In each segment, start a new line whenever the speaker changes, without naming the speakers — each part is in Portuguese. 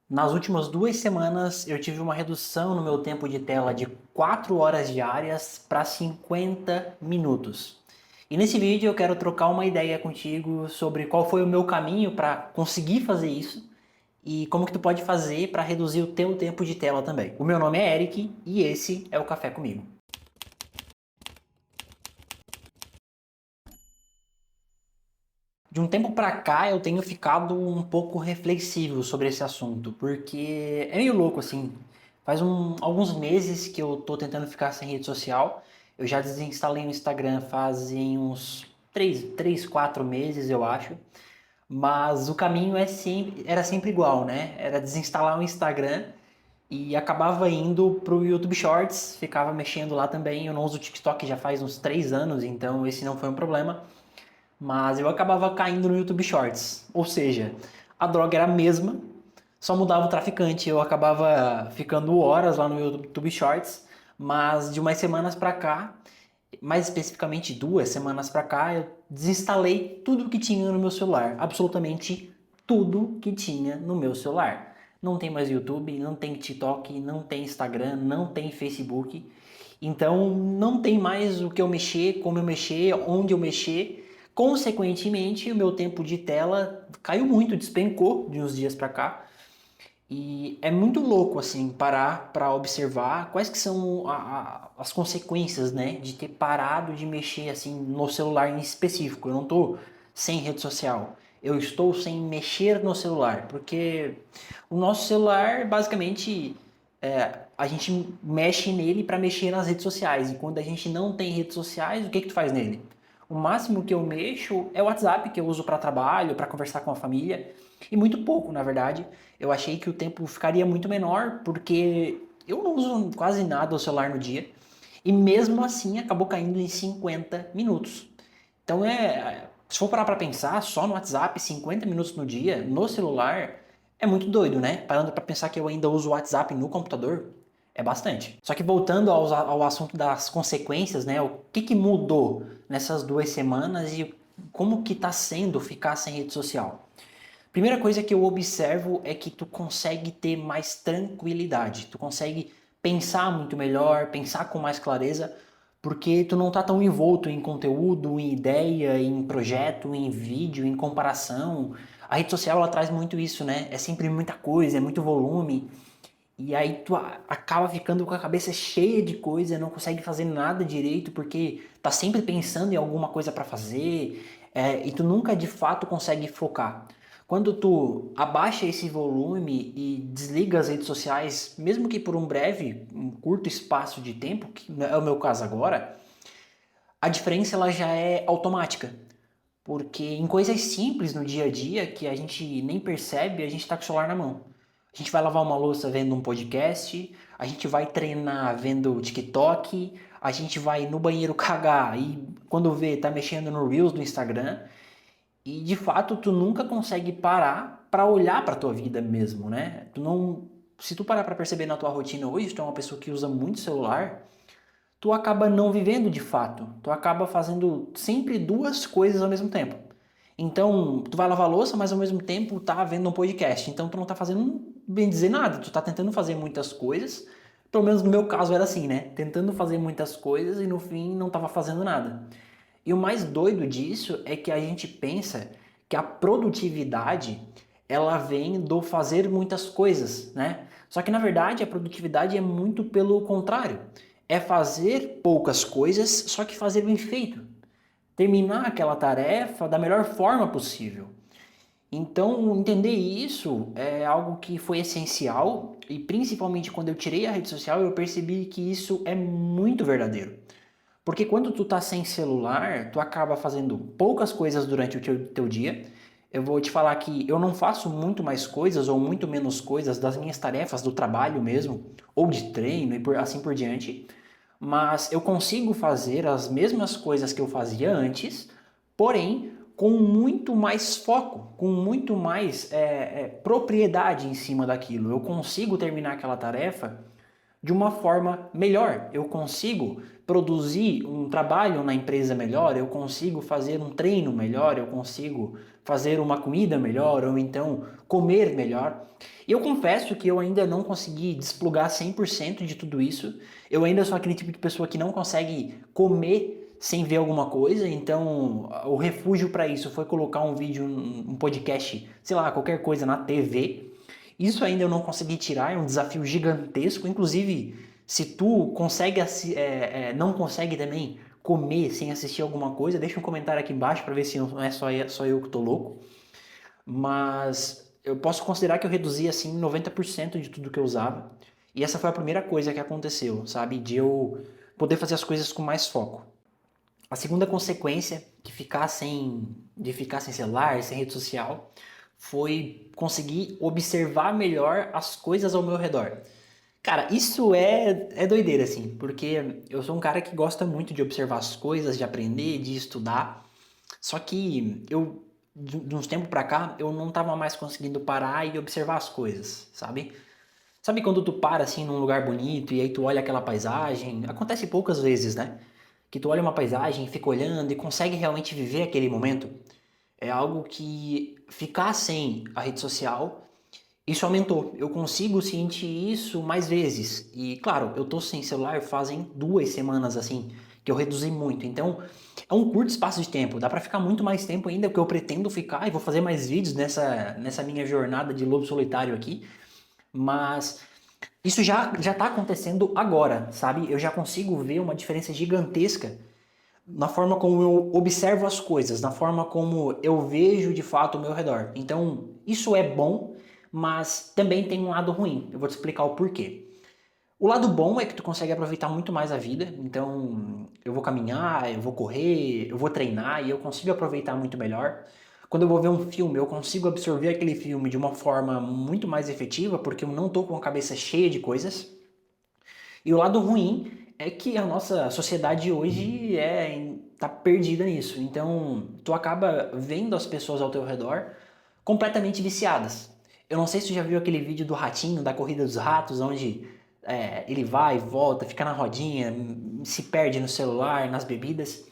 Nas últimas 2 semanas eu tive uma redução no meu tempo de tela de 4 horas diárias para 50 minutos. E nesse vídeo eu quero trocar uma ideia contigo sobre qual foi o meu caminho para conseguir fazer isso e como que tu pode fazer para reduzir o teu tempo de tela também. O meu nome é Eric e esse é o Café Comigo. De um tempo pra cá eu tenho ficado um pouco reflexivo sobre esse assunto, porque é meio louco assim. Faz alguns meses que eu tô tentando ficar sem rede social. Eu já desinstalei o Instagram fazem uns 4 meses, eu acho. Mas o caminho era sempre igual, né? Era desinstalar o Instagram e acabava indo pro YouTube Shorts, ficava mexendo lá também. Eu não uso o TikTok já faz uns 3 anos, então esse não foi um problema. Mas eu acabava caindo no YouTube Shorts. Ou seja, a droga era a mesma, só mudava o traficante. Eu acabava ficando horas lá no YouTube Shorts, mas de umas semanas pra cá, mais especificamente 2 semanas pra cá, eu desinstalei tudo que tinha no meu celular. Absolutamente tudo que tinha no meu celular. Não tem mais YouTube, não tem TikTok, não tem Instagram, não tem Facebook. Então não tem mais o que eu mexer, como eu mexer, onde eu mexer. Consequentemente, o meu tempo de tela caiu muito, despencou de uns dias para cá. E é muito louco assim parar para observar quais que são as consequências, né, de ter parado de mexer assim no celular em específico. Eu não estou sem rede social. Eu estou sem mexer no celular, porque o nosso celular basicamente a gente mexe nele para mexer nas redes sociais. E quando a gente não tem redes sociais, o que que tu faz nele? O máximo que eu mexo é o WhatsApp, que eu uso para trabalho, para conversar com a família, e muito pouco, na verdade. Eu achei que o tempo ficaria muito menor, porque eu não uso quase nada o celular no dia, e mesmo assim acabou caindo em 50 minutos. Então se for parar para pensar, só no WhatsApp, 50 minutos no dia, no celular, é muito doido, né? Parando para pensar que eu ainda uso o WhatsApp no computador, é bastante. Só que voltando ao assunto das consequências, né? O que que mudou nessas 2 semanas e como que tá sendo ficar sem rede social? Primeira coisa que eu observo é que tu consegue ter mais tranquilidade, tu consegue pensar muito melhor, pensar com mais clareza, porque tu não tá tão envolto em conteúdo, em ideia, em projeto, em vídeo, em comparação. A rede social ela traz muito isso, né? É sempre muita coisa, é muito volume. E aí tu acaba ficando com a cabeça cheia de coisa, não consegue fazer nada direito porque tá sempre pensando em alguma coisa para fazer, e tu nunca de fato consegue focar. Quando tu abaixa esse volume e desliga as redes sociais, mesmo que por um curto espaço de tempo, que é o meu caso agora, a diferença ela já é automática. Porque em coisas simples no dia a dia que a gente nem percebe, a gente está com o celular na mão. A gente vai lavar uma louça vendo um podcast, a gente vai treinar vendo TikTok, a gente vai no banheiro cagar e quando vê tá mexendo no Reels do Instagram. E de fato tu nunca consegue parar para olhar para tua vida mesmo, né? Tu não, se tu parar para perceber na tua rotina hoje, tu é uma pessoa que usa muito celular, tu acaba não vivendo de fato. Tu acaba fazendo sempre duas coisas ao mesmo tempo. Então, tu vai lavar a louça, mas ao mesmo tempo tá vendo um podcast. Então, tu não tá fazendo, bem dizer, nada. Tu tá tentando fazer muitas coisas. Pelo menos no meu caso era assim, né? Tentando fazer muitas coisas e no fim não tava fazendo nada. E o mais doido disso é que a gente pensa que a produtividade ela vem do fazer muitas coisas, né? Só que na verdade a produtividade é muito pelo contrário. É fazer poucas coisas, só que fazer bem feito. Terminar aquela tarefa da melhor forma possível. Então, entender isso é algo que foi essencial e principalmente quando eu tirei a rede social, eu percebi que isso é muito verdadeiro. Porque quando tu tá sem celular, tu acaba fazendo poucas coisas durante o teu dia. Eu vou te falar que eu não faço muito mais coisas ou muito menos coisas das minhas tarefas do trabalho mesmo, ou de treino e assim por diante, mas eu consigo fazer as mesmas coisas que eu fazia antes, porém com muito mais foco, com muito mais propriedade em cima daquilo. Eu consigo terminar aquela tarefa de uma forma melhor. Eu consigo produzir um trabalho na empresa melhor, eu consigo fazer um treino melhor, eu consigo fazer uma comida melhor ou então comer melhor. E eu confesso que eu ainda não consegui desplugar 100% de tudo isso. Eu ainda sou aquele tipo de pessoa que não consegue comer sem ver alguma coisa, então o refúgio para isso foi colocar um vídeo, um podcast, sei lá, qualquer coisa na TV. Isso ainda eu não consegui tirar, é um desafio gigantesco. Inclusive, se tu consegue, não consegue também comer sem assistir alguma coisa, deixa um comentário aqui embaixo para ver se não é só eu que tô louco. Mas eu posso considerar que eu reduzi assim 90% de tudo que eu usava. E essa foi a primeira coisa que aconteceu, sabe? De eu poder fazer as coisas com mais foco. A segunda consequência de ficar sem celular, sem rede social, foi conseguir observar melhor as coisas ao meu redor. Cara, isso é doideira, assim, porque eu sou um cara que gosta muito de observar as coisas, de aprender, de estudar. Só que de uns tempos pra cá, eu não tava mais conseguindo parar e observar as coisas, sabe? Sabe quando tu para assim num lugar bonito e aí tu olha aquela paisagem? Acontece poucas vezes, né? Que tu olha uma paisagem, fica olhando e consegue realmente viver aquele momento. É algo que ficar sem a rede social, isso aumentou. Eu consigo sentir isso mais vezes. E claro, eu tô sem celular fazem 2 semanas assim, que eu reduzi muito. Então, é um curto espaço de tempo. Dá pra ficar muito mais tempo ainda, porque eu pretendo ficar e vou fazer mais vídeos nessa minha jornada de lobo solitário aqui. Mas isso já tá acontecendo agora, sabe? Eu já consigo ver uma diferença gigantesca na forma como eu observo as coisas, na forma como eu vejo de fato ao meu redor. Então, isso é bom, mas também tem um lado ruim. Eu vou te explicar o porquê. O lado bom é que tu consegue aproveitar muito mais a vida. Então, eu vou caminhar, eu vou correr, eu vou treinar e eu consigo aproveitar muito melhor. Quando eu vou ver um filme, eu consigo absorver aquele filme de uma forma muito mais efetiva, porque eu não tô com a cabeça cheia de coisas. E o lado ruim é que a nossa sociedade hoje tá perdida nisso. Então, tu acaba vendo as pessoas ao teu redor completamente viciadas. Eu não sei se tu já viu aquele vídeo do ratinho, da corrida dos ratos, onde ele vai e volta, fica na rodinha, se perde no celular, nas bebidas.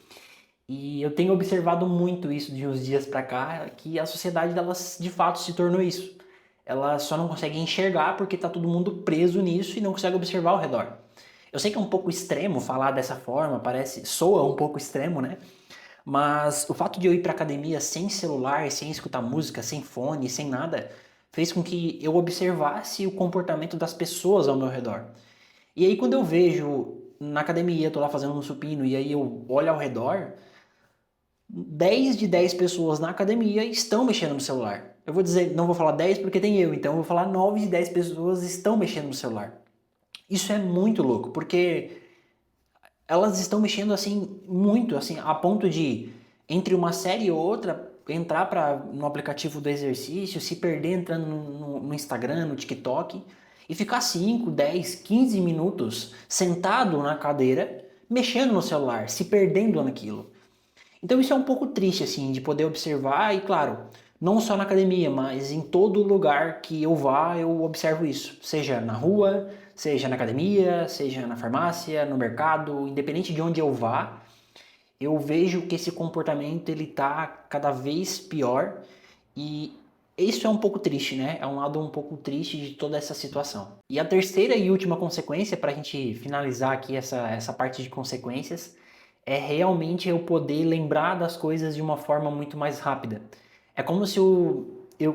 E eu tenho observado muito isso de uns dias pra cá, que a sociedade delas de fato se tornou isso. Ela só não consegue enxergar porque tá todo mundo preso nisso e não consegue observar ao redor. Eu sei que é um pouco extremo falar dessa forma, soa um pouco extremo, né? Mas o fato de eu ir pra academia sem celular, sem escutar música, sem fone, sem nada, fez com que eu observasse o comportamento das pessoas ao meu redor. E aí quando eu vejo na academia, tô lá fazendo um supino e aí eu olho ao redor, 10 de 10 pessoas na academia estão mexendo no celular. Eu vou dizer, não vou falar 10 porque tem eu, então eu vou falar 9 de 10 pessoas estão mexendo no celular. Isso é muito louco, porque elas estão mexendo assim muito, assim, a ponto de entre uma série e outra entrar no aplicativo do exercício, se perder entrando no Instagram, no TikTok e ficar 5, 10, 15 minutos sentado na cadeira, mexendo no celular, se perdendo naquilo. Então isso é um pouco triste, assim, de poder observar e, claro, não só na academia, mas em todo lugar que eu vá, eu observo isso. Seja na rua, seja na academia, seja na farmácia, no mercado, independente de onde eu vá, eu vejo que esse comportamento ele tá cada vez pior e isso é um pouco triste, né? É um lado um pouco triste de toda essa situação. E a terceira e última consequência, para a gente finalizar aqui essa parte de consequências, é realmente eu poder lembrar das coisas de uma forma muito mais rápida. É como se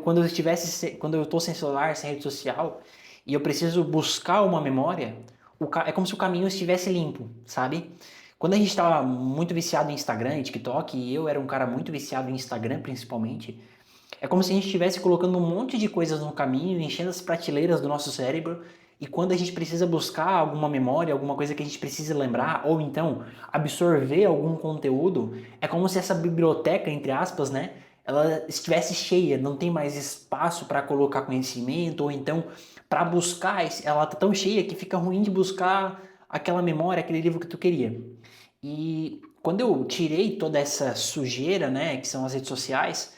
quando eu estou sem celular, sem rede social, e eu preciso buscar uma memória, é como se o caminho estivesse limpo, sabe? Quando a gente estava muito viciado em Instagram e TikTok, e eu era um cara muito viciado em Instagram principalmente, é como se a gente estivesse colocando um monte de coisas no caminho, enchendo as prateleiras do nosso cérebro, e quando a gente precisa buscar alguma memória, alguma coisa que a gente precisa lembrar, ou então absorver algum conteúdo, é como se essa biblioteca, entre aspas, né, ela estivesse cheia, não tem mais espaço para colocar conhecimento, ou então para buscar, ela tá tão cheia que fica ruim de buscar aquela memória, aquele livro que tu queria. E quando eu tirei toda essa sujeira, né, que são as redes sociais,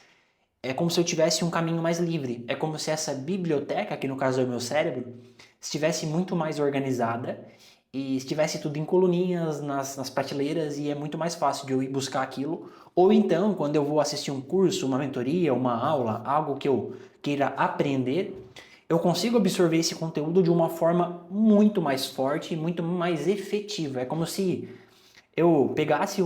É como se eu tivesse um caminho mais livre. É como se essa biblioteca, que no caso é o meu cérebro, estivesse muito mais organizada e estivesse tudo em coluninhas, nas prateleiras, e é muito mais fácil de eu ir buscar aquilo. Ou então, quando eu vou assistir um curso, uma mentoria, uma aula, algo que eu queira aprender, eu consigo absorver esse conteúdo de uma forma muito mais forte e muito mais efetiva. É como se eu pegasse a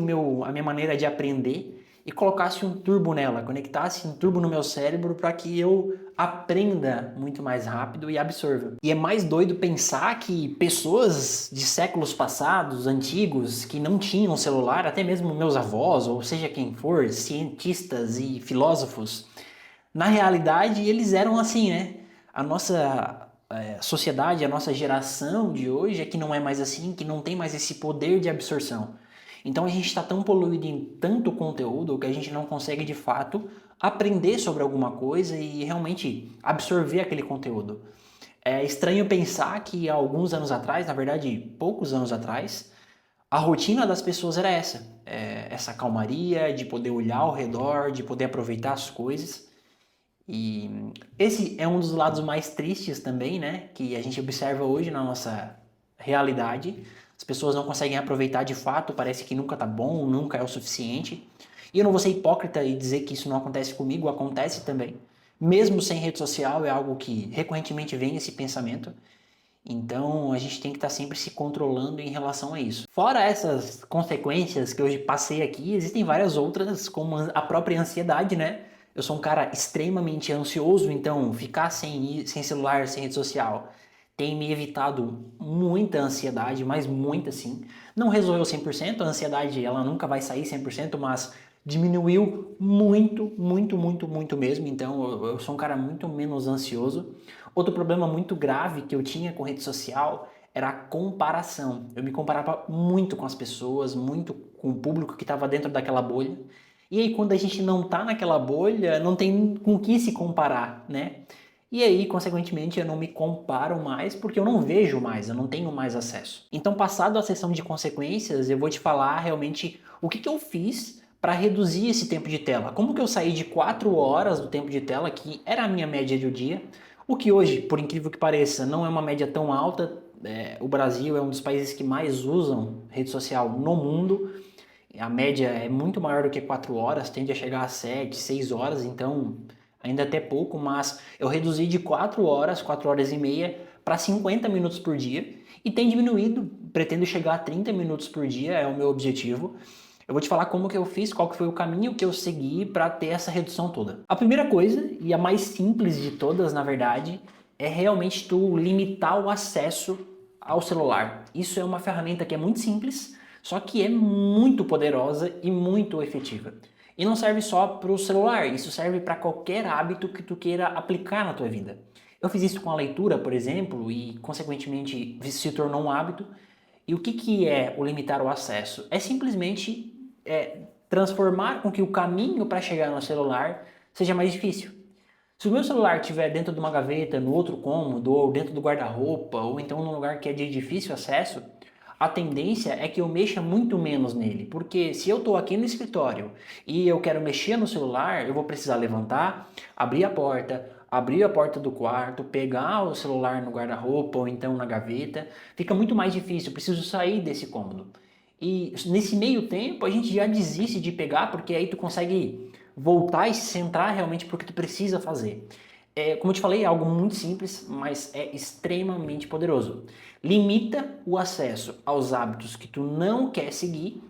minha maneira de aprender e colocasse um turbo nela, conectasse um turbo no meu cérebro para que eu aprenda muito mais rápido e absorva. E é mais doido pensar que pessoas de séculos passados, antigos, que não tinham celular, até mesmo meus avós, ou seja quem for, cientistas e filósofos, na realidade eles eram assim, né? A nossa sociedade, a nossa geração de hoje é que não é mais assim, que não tem mais esse poder de absorção. Então a gente está tão poluído em tanto conteúdo que a gente não consegue de fato aprender sobre alguma coisa e realmente absorver aquele conteúdo. É estranho pensar que há alguns anos atrás, na verdade poucos anos atrás, a rotina das pessoas era essa. Essa calmaria de poder olhar ao redor, de poder aproveitar as coisas. E esse é um dos lados mais tristes também, né? Que a gente observa hoje na nossa realidade. As pessoas não conseguem aproveitar de fato, parece que nunca tá bom, nunca é o suficiente. E eu não vou ser hipócrita e dizer que isso não acontece comigo, acontece também. Mesmo sem rede social, é algo que recorrentemente vem esse pensamento. Então a gente tem que estar sempre se controlando em relação a isso. Fora essas consequências que eu passei aqui, existem várias outras, como a própria ansiedade, né? Eu sou um cara extremamente ansioso, então ficar sem celular, sem rede social, tem me evitado muita ansiedade, mas muita sim. Não resolveu 100%, a ansiedade ela nunca vai sair 100%, mas diminuiu muito, muito, muito, muito mesmo. Então eu sou um cara muito menos ansioso. Outro problema muito grave que eu tinha com rede social era a comparação. Eu me comparava muito com as pessoas, muito com o público que estava dentro daquela bolha. E aí, quando a gente não tá naquela bolha, não tem com que se comparar, né? E aí, consequentemente, eu não me comparo mais porque eu não vejo mais, eu não tenho mais acesso. Então, passado a sessão de consequências, eu vou te falar realmente o que eu fiz para reduzir esse tempo de tela. Como que eu saí de 4 horas do tempo de tela, que era a minha média de um dia, o que hoje, por incrível que pareça, não é uma média tão alta. O Brasil é um dos países que mais usam rede social no mundo. A média é muito maior do que 4 horas, tende a chegar a 7, 6 horas, então ainda até pouco, mas eu reduzi de 4 horas, 4 horas e meia, para 50 minutos por dia e tem diminuído, pretendo chegar a 30 minutos por dia, é o meu objetivo. Eu vou te falar como que eu fiz, qual que foi o caminho que eu segui para ter essa redução toda. A primeira coisa, e a mais simples de todas, na verdade, é realmente tu limitar o acesso ao celular. Isso é uma ferramenta que é muito simples, só que é muito poderosa e muito efetiva. E não serve só para o celular, isso serve para qualquer hábito que tu queira aplicar na tua vida. Eu fiz isso com a leitura, por exemplo, e consequentemente se tornou um hábito. E o que é o limitar o acesso? É simplesmente transformar com que o caminho para chegar no celular seja mais difícil. Se o meu celular estiver dentro de uma gaveta, no outro cômodo, ou dentro do guarda-roupa, ou então num lugar que é de difícil acesso, a tendência é que eu mexa muito menos nele. Porque se eu estou aqui no escritório e eu quero mexer no celular, eu vou precisar levantar, abrir a porta do quarto, pegar o celular no guarda-roupa ou então na gaveta. Fica muito mais difícil, eu preciso sair desse cômodo. E nesse meio tempo a gente já desiste de pegar, porque aí tu consegue voltar e se centrar realmente porque tu precisa fazer. Como eu te falei, é algo muito simples, mas é extremamente poderoso. Limita o acesso aos hábitos que tu não quer seguir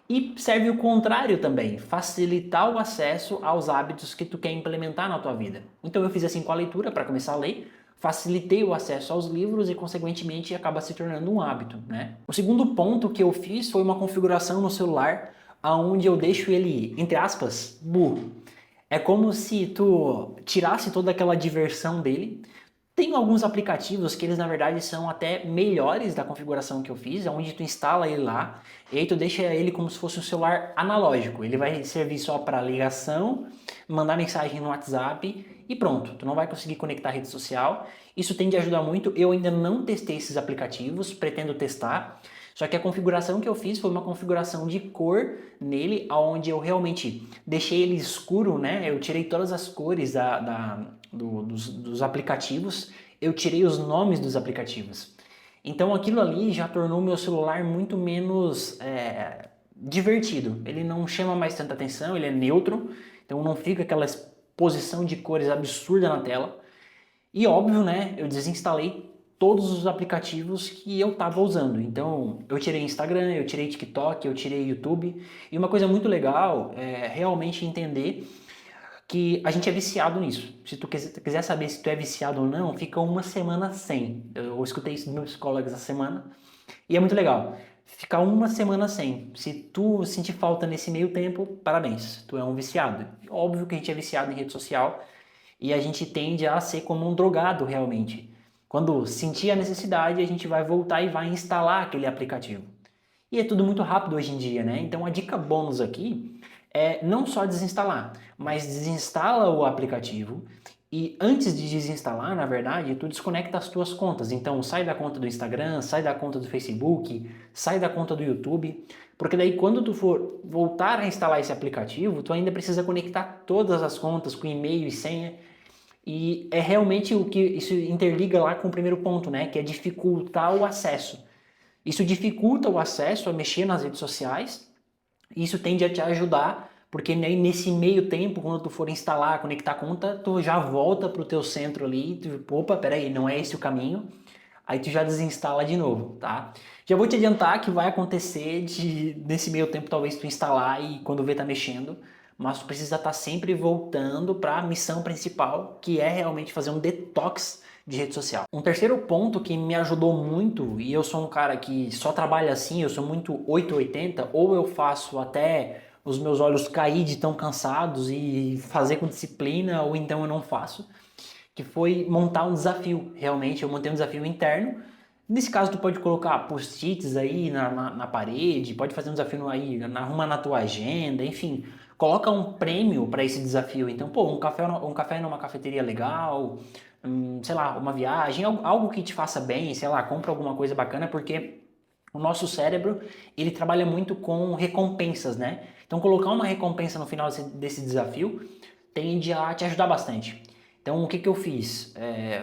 e serve o contrário também, facilitar o acesso aos hábitos que tu quer implementar na tua vida. Então eu fiz assim com a leitura para começar a ler, facilitei o acesso aos livros e consequentemente acaba se tornando um hábito, né? O segundo ponto que eu fiz foi uma configuração no celular aonde eu deixo ele, entre aspas, burro. É como se tu tirasse toda aquela diversão dele. Tem alguns aplicativos que eles na verdade são até melhores da configuração que eu fiz, onde tu instala ele lá e aí tu deixa ele como se fosse um celular analógico. Ele vai servir só para ligação, mandar mensagem no WhatsApp e pronto. Tu não vai conseguir conectar a rede social. Isso tende a ajudar muito. Eu ainda não testei esses aplicativos, pretendo testar. Só que a configuração que eu fiz foi uma configuração de cor nele, onde eu realmente deixei ele escuro, né? Eu tirei todas as cores dos aplicativos, eu tirei os nomes dos aplicativos. Então aquilo ali já tornou o meu celular muito menos divertido. Ele não chama mais tanta atenção, ele é neutro, então não fica aquela exposição de cores absurda na tela. E óbvio, né, eu desinstalei todos os aplicativos que eu estava usando. Então, eu tirei Instagram, eu tirei TikTok, eu tirei YouTube. E uma coisa muito legal é realmente entender que a gente é viciado nisso. Se tu quiser saber se tu é viciado ou não, fica uma semana sem. Eu escutei isso dos meus colegas essa semana e é muito legal. Ficar uma semana sem. Se tu sentir falta nesse meio tempo, parabéns, tu é um viciado. Óbvio que a gente é viciado em rede social e a gente tende a ser como um drogado realmente. Quando sentir a necessidade, a gente vai voltar e vai instalar aquele aplicativo. E é tudo muito rápido hoje em dia, né? Então a dica bônus aqui é não só desinstalar, mas desinstala o aplicativo e antes de desinstalar, na verdade, tu desconecta as tuas contas. Então sai da conta do Instagram, sai da conta do Facebook, sai da conta do YouTube, porque daí quando tu for voltar a instalar esse aplicativo, tu ainda precisa conectar todas as contas com e-mail e senha. E é realmente o que isso interliga lá com o primeiro ponto, né? Que é dificultar o acesso. Isso dificulta o acesso a mexer nas redes sociais. E isso tende a te ajudar, porque nesse meio tempo, quando tu for instalar, conectar a conta, tu já volta para o teu centro ali, tu, opa, peraí, não é esse o caminho. Aí tu já desinstala de novo, tá? Já vou te adiantar que vai acontecer nesse meio tempo talvez tu instalar e quando vê tá mexendo, mas tu precisa estar sempre voltando para a missão principal, que é realmente fazer um detox de rede social. Um terceiro ponto que me ajudou muito, e eu sou um cara que só trabalha assim, eu sou muito 880, ou eu faço até os meus olhos cair de tão cansados e fazer com disciplina, ou então eu não faço, que foi montar um desafio. Realmente, eu montei um desafio interno. Nesse caso, tu pode colocar post-its aí na parede, pode fazer um desafio aí, arruma na tua agenda, enfim. Coloca um prêmio para esse desafio. Então, pô, um café numa cafeteria legal, sei lá, uma viagem, algo que te faça bem, sei lá, compra alguma coisa bacana, porque o nosso cérebro, ele trabalha muito com recompensas, né? Então, colocar uma recompensa no final desse desafio tende a te ajudar bastante. Então, o que que eu fiz?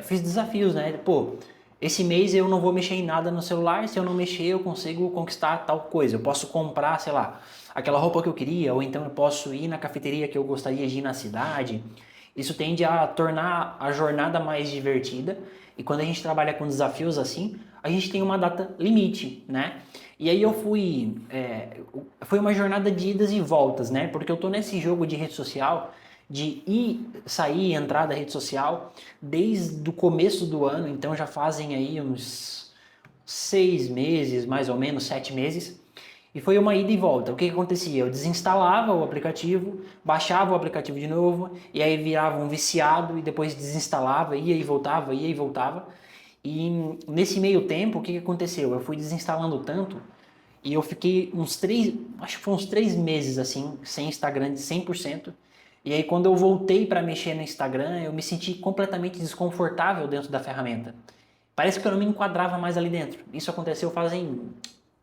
Fiz desafios, né? Pô, esse mês eu não vou mexer em nada no celular, se eu não mexer eu consigo conquistar tal coisa. Eu posso comprar, sei lá, aquela roupa que eu queria, ou então eu posso ir na cafeteria que eu gostaria de ir na cidade. Isso tende a tornar a jornada mais divertida. E quando a gente trabalha com desafios assim, a gente tem uma data limite, né? E aí eu foi uma jornada de idas e voltas, né? Porque eu tô nesse jogo de rede social, de ir, sair e entrar da rede social desde o começo do ano, então já fazem aí uns 6 meses, mais ou menos 7 meses. E foi uma ida e volta. O que que acontecia? Eu desinstalava o aplicativo, baixava o aplicativo de novo, e aí virava um viciado, e depois desinstalava, ia e voltava, ia e voltava. E nesse meio tempo, o que que aconteceu? Eu fui desinstalando tanto, e eu fiquei acho que foi uns 3 meses assim, sem Instagram de 100%. E aí quando eu voltei para mexer no Instagram, eu me senti completamente desconfortável dentro da ferramenta. Parece que eu não me enquadrava mais ali dentro. Isso aconteceu fazem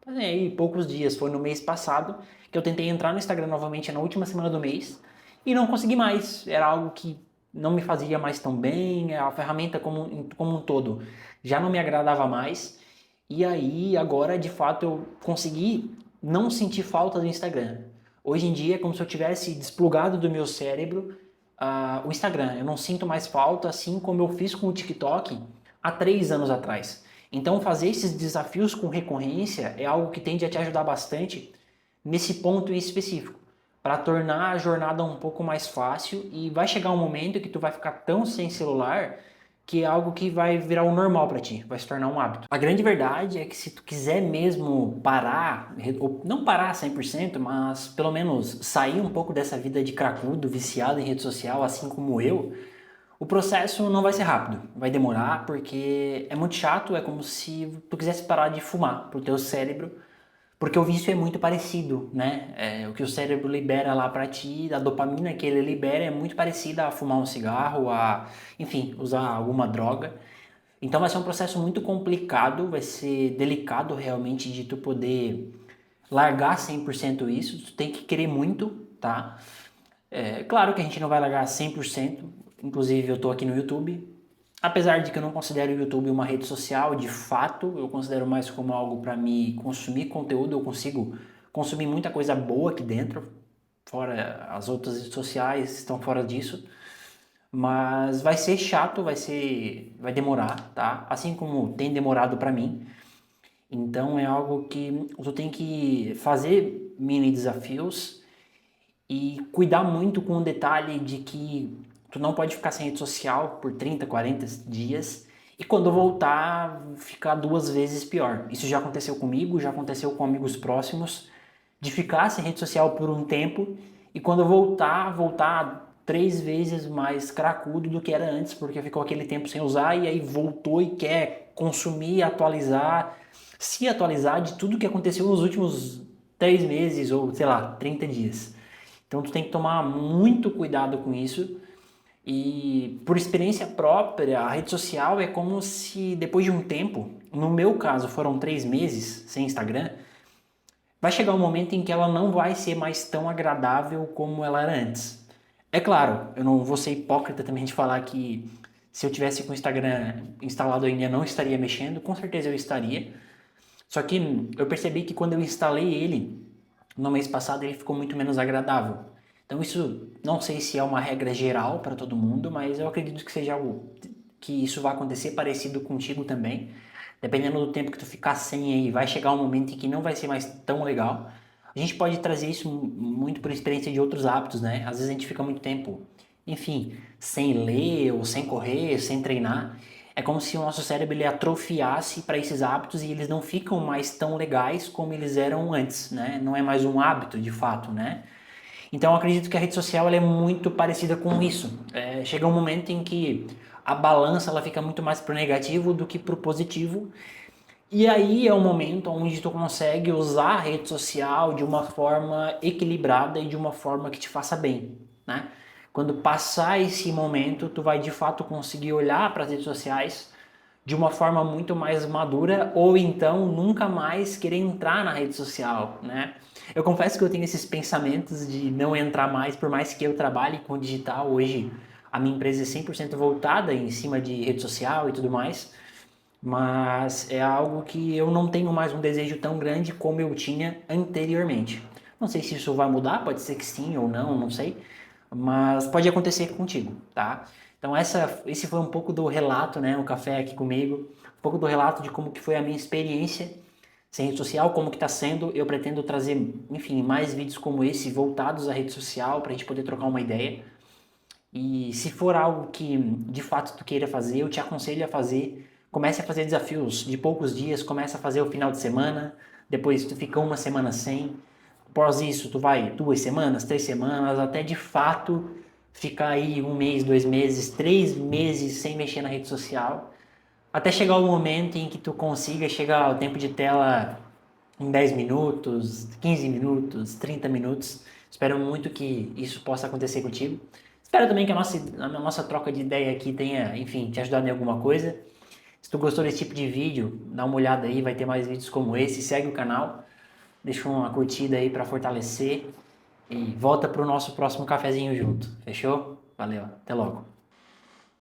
aí poucos dias, foi no mês passado, que eu tentei entrar no Instagram novamente na última semana do mês e não consegui mais. Era algo que não me fazia mais tão bem, a ferramenta como um todo já não me agradava mais. E aí, agora, de fato, eu consegui não sentir falta do Instagram. Hoje em dia é como se eu tivesse desplugado do meu cérebro o Instagram. Eu não sinto mais falta, assim como eu fiz com o TikTok há 3 anos atrás. Então, fazer esses desafios com recorrência é algo que tende a te ajudar bastante nesse ponto em específico, para tornar a jornada um pouco mais fácil e vai chegar um momento que tu vai ficar tão sem celular que é algo que vai virar o normal para ti, vai se tornar um hábito. A grande verdade é que se tu quiser mesmo parar, ou não parar 100%, mas pelo menos sair um pouco dessa vida de cracudo, viciado em rede social, assim como eu, o processo não vai ser rápido, vai demorar porque é muito chato, é como se tu quisesse parar de fumar pro teu cérebro, porque o vício é muito parecido, né? O que o cérebro libera lá pra ti, a dopamina que ele libera é muito parecida a fumar um cigarro, enfim, usar alguma droga. Então vai ser um processo muito complicado, vai ser delicado realmente de tu poder largar 100% isso, tu tem que querer muito, tá? É claro que a gente não vai largar 100%, inclusive eu tô aqui no YouTube, apesar de que eu não considero o YouTube uma rede social, de fato, eu considero mais como algo para me consumir conteúdo, eu consigo consumir muita coisa boa aqui dentro, fora as outras redes sociais estão fora disso, mas vai ser chato, vai demorar, tá? Assim como tem demorado para mim. Então é algo que tu tem que fazer mini desafios e cuidar muito com o detalhe de que tu não pode ficar sem rede social por 30, 40 dias e quando voltar ficar duas vezes pior. Isso já aconteceu comigo, já aconteceu com amigos próximos, de ficar sem rede social por um tempo e quando voltar três vezes mais cracudo do que era antes, porque ficou aquele tempo sem usar e aí voltou e quer consumir, atualizar, se atualizar de tudo que aconteceu nos últimos 3 meses ou, sei lá, 30 dias. Então tu tem que tomar muito cuidado com isso. E por experiência própria, a rede social é como se depois de um tempo, no meu caso foram 3 meses sem Instagram, vai chegar um momento em que ela não vai ser mais tão agradável como ela era antes. É claro, eu não vou ser hipócrita também de falar que se eu tivesse com o Instagram instalado ainda não estaria mexendo, com certeza eu estaria. Só que eu percebi que quando eu instalei ele, no mês passado, ele ficou muito menos agradável. Então isso, não sei se é uma regra geral para todo mundo, mas eu acredito que seja algo que isso vai acontecer parecido contigo também. Dependendo do tempo que tu ficar sem aí, vai chegar um momento em que não vai ser mais tão legal. A gente pode trazer isso muito por experiência de outros hábitos, né? Às vezes a gente fica muito tempo, enfim, sem ler ou sem correr, sem treinar. É como se o nosso cérebro ele atrofiasse para esses hábitos e eles não ficam mais tão legais como eles eram antes, né? Não é mais um hábito de fato, né? Então eu acredito que a rede social ela é muito parecida com isso. Chega um momento em que a balança ela fica muito mais pro negativo do que pro positivo. E aí é o momento onde tu consegue usar a rede social de uma forma equilibrada e de uma forma que te faça bem, né? Quando passar esse momento, tu vai de fato conseguir olhar para as redes sociais de uma forma muito mais madura ou então nunca mais querer entrar na rede social, né? Eu confesso que eu tenho esses pensamentos de não entrar mais, por mais que eu trabalhe com digital hoje, a minha empresa é 100% voltada em cima de rede social e tudo mais, mas é algo que eu não tenho mais um desejo tão grande como eu tinha anteriormente. Não sei se isso vai mudar, pode ser que sim ou não, não sei, mas pode acontecer contigo, tá? Então esse foi um pouco do relato, né, o café aqui comigo, um pouco do relato de como que foi a minha experiência sem rede social, como que está sendo. Eu pretendo trazer, enfim, mais vídeos como esse voltados à rede social para a gente poder trocar uma ideia. E se for algo que de fato tu queira fazer, eu te aconselho a fazer. Comece a fazer desafios de poucos dias, comece a fazer o final de semana, depois tu fica uma semana sem. Após isso, tu vai 2 semanas, 3 semanas, até de fato ficar aí um mês, 2 meses, 3 meses sem mexer na rede social. Até chegar o momento em que tu consiga chegar ao tempo de tela em 10 minutos, 15 minutos, 30 minutos. Espero muito que isso possa acontecer contigo. Espero também que a nossa troca de ideia aqui tenha, enfim, te ajudado em alguma coisa. Se tu gostou desse tipo de vídeo, dá uma olhada aí, vai ter mais vídeos como esse. Segue o canal, deixa uma curtida aí para fortalecer e volta pro nosso próximo cafezinho junto. Fechou? Valeu, até logo.